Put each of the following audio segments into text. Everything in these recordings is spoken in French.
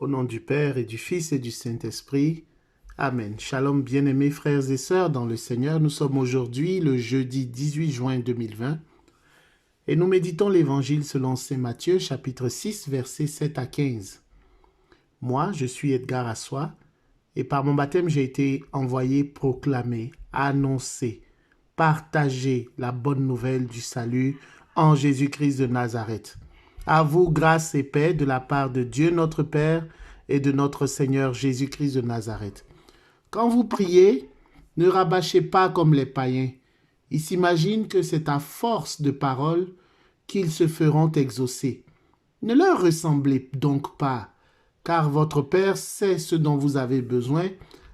Au nom du Père et du Fils et du Saint-Esprit. Amen. Shalom, bien-aimés frères et sœurs dans le Seigneur. Nous sommes aujourd'hui le jeudi 18 juin 2020 et nous méditons l'Évangile selon Saint Matthieu, chapitre 6, versets 7 à 15. Moi, je suis Edgar Assois et par mon baptême, j'ai été envoyé proclamer, annoncer, partager la bonne nouvelle du salut en Jésus-Christ de Nazareth. À vous, grâce et paix de la part de Dieu notre Père et de notre Seigneur Jésus-Christ de Nazareth. Quand vous priez, ne rabâchez pas comme les païens. Ils s'imaginent que c'est à force de paroles qu'ils se feront exaucer. Ne leur ressemblez donc pas, car votre Père sait ce dont vous avez besoin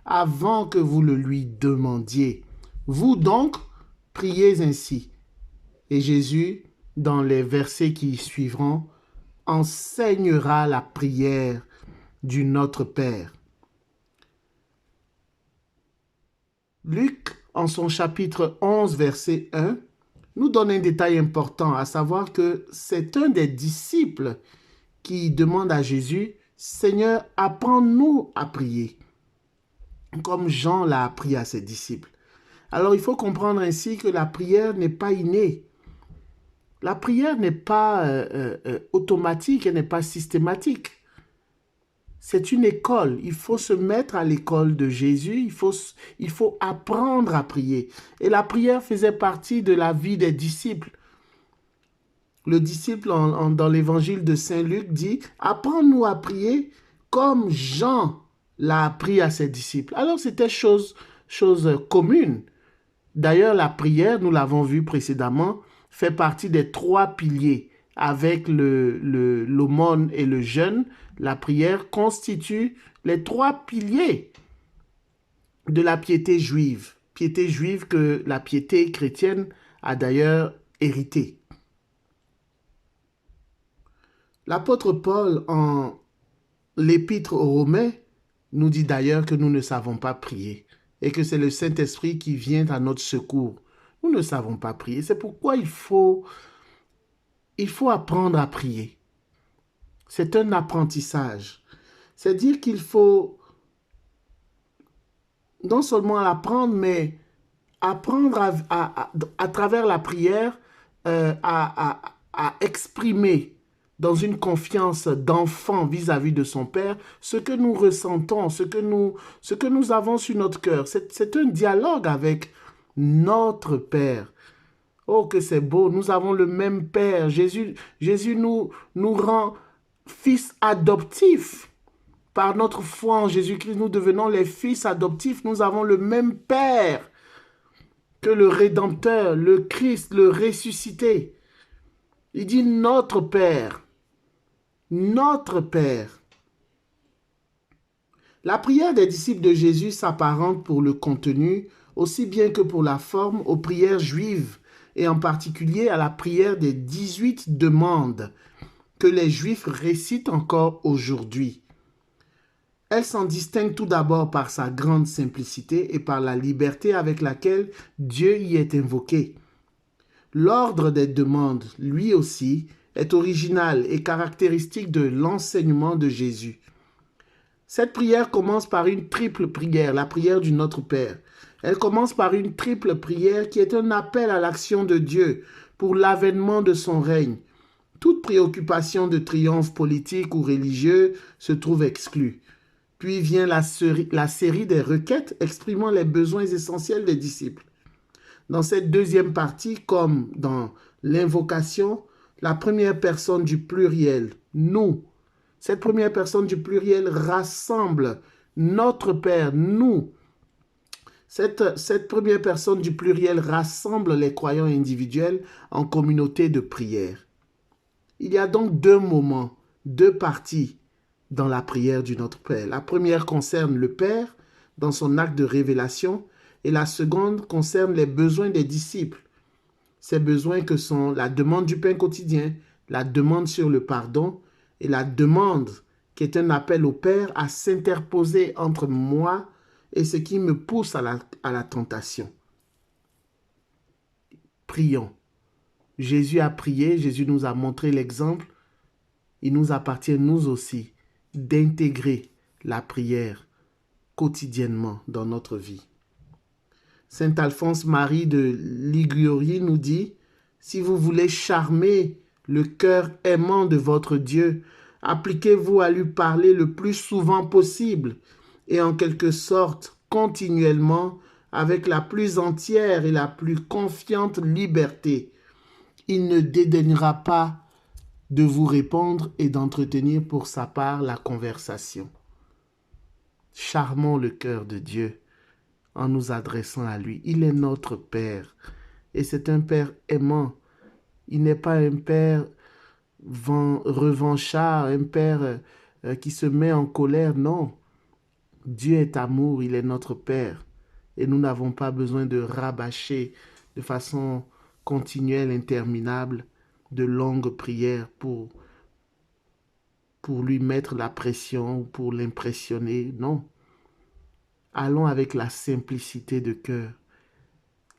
avant que vous le lui demandiez. Vous donc, priez ainsi. Et Jésus, dans les versets qui suivront, enseignera la prière du Notre Père. Luc, en son chapitre 11, verset 1, nous donne un détail important, à savoir que c'est un des disciples qui demande à Jésus, « Seigneur, apprends-nous à prier », comme Jean l'a appris à ses disciples. Alors, il faut comprendre ainsi que la prière n'est pas innée. La prière n'est pas automatique, elle n'est pas systématique. C'est une école. Il faut se mettre à l'école de Jésus. Il faut apprendre à prier. Et la prière faisait partie de la vie des disciples. Le disciple dans l'évangile de Saint Luc dit « Apprends-nous à prier comme Jean l'a appris à ses disciples. » Alors, c'était chose commune. D'ailleurs, la prière, nous l'avons vu précédemment, fait partie des 3 piliers. Avec l'aumône et le jeûne, la prière constitue les 3 piliers de la piété juive. Piété juive que la piété chrétienne a d'ailleurs hérité. L'apôtre Paul, en l'épître aux Romains, nous dit d'ailleurs que nous ne savons pas prier et que c'est le Saint-Esprit qui vient à notre secours. Nous ne savons pas prier. C'est pourquoi il faut apprendre à prier. C'est un apprentissage. C'est-à-dire qu'il faut non seulement l'apprendre, mais apprendre à travers la prière à exprimer dans une confiance d'enfant vis-à-vis de son Père ce que nous ressentons, ce que nous avons sur notre cœur. C'est un dialogue avec notre Père. Oh, que c'est beau, nous avons le même Père. Jésus nous rend fils adoptifs. Par notre foi en Jésus-Christ, nous devenons les fils adoptifs. Nous avons le même Père que le Rédempteur, le Christ, le ressuscité. Il dit notre Père. Notre Père. La prière des disciples de Jésus s'apparente pour le contenu, aussi bien que pour la forme, aux prières juives, et en particulier à la prière des 18 demandes que les Juifs récitent encore aujourd'hui. Elle s'en distingue tout d'abord par sa grande simplicité et par la liberté avec laquelle Dieu y est invoqué. L'ordre des demandes, lui aussi, est original et caractéristique de l'enseignement de Jésus. Cette prière commence par une triple prière, la prière du Notre Père. Elle commence par une triple prière qui est un appel à l'action de Dieu pour l'avènement de son règne. Toute préoccupation de triomphe politique ou religieux se trouve exclue. Puis vient la série des requêtes exprimant les besoins essentiels des disciples. Dans cette deuxième partie, comme dans l'invocation, la première personne du pluriel, nous, cette première personne du pluriel rassemble notre Père, nous. Cette première personne du pluriel rassemble les croyants individuels en communauté de prière. Il y a donc 2 moments, 2 parties dans la prière du Notre Père. La première concerne le Père dans son acte de révélation et la seconde concerne les besoins des disciples. Ces besoins que sont la demande du pain quotidien, la demande sur le pardon et la demande qui est un appel au Père à s'interposer entre moi et ce qui me pousse à la tentation. Prions. Jésus a prié, Jésus nous a montré l'exemple. Il nous appartient, nous aussi, d'intégrer la prière quotidiennement dans notre vie. Saint Alphonse Marie de Liguori nous dit, si vous voulez charmer le cœur aimant de votre Dieu, appliquez-vous à lui parler le plus souvent possible et en quelque sorte continuellement avec la plus entière et la plus confiante liberté. Il ne dédaignera pas de vous répondre et d'entretenir pour sa part la conversation. Charmons le cœur de Dieu en nous adressant à lui. Il est notre Père et c'est un Père aimant. Il n'est pas un Père revanchard, un Père qui se met en colère. Non, Dieu est amour, il est notre Père. Et nous n'avons pas besoin de rabâcher de façon continuelle, interminable, de longues prières pour lui mettre la pression ou pour l'impressionner. Non. Allons avec la simplicité de cœur,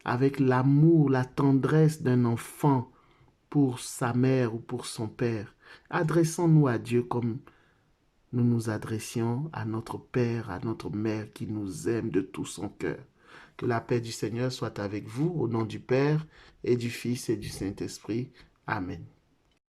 avec l'amour, la tendresse d'un enfant pour sa mère ou pour son père. Adressons-nous à Dieu comme nous nous adressions à notre Père, à notre Mère qui nous aime de tout son cœur. Que la paix du Seigneur soit avec vous, au nom du Père et du Fils et du Saint-Esprit. Amen.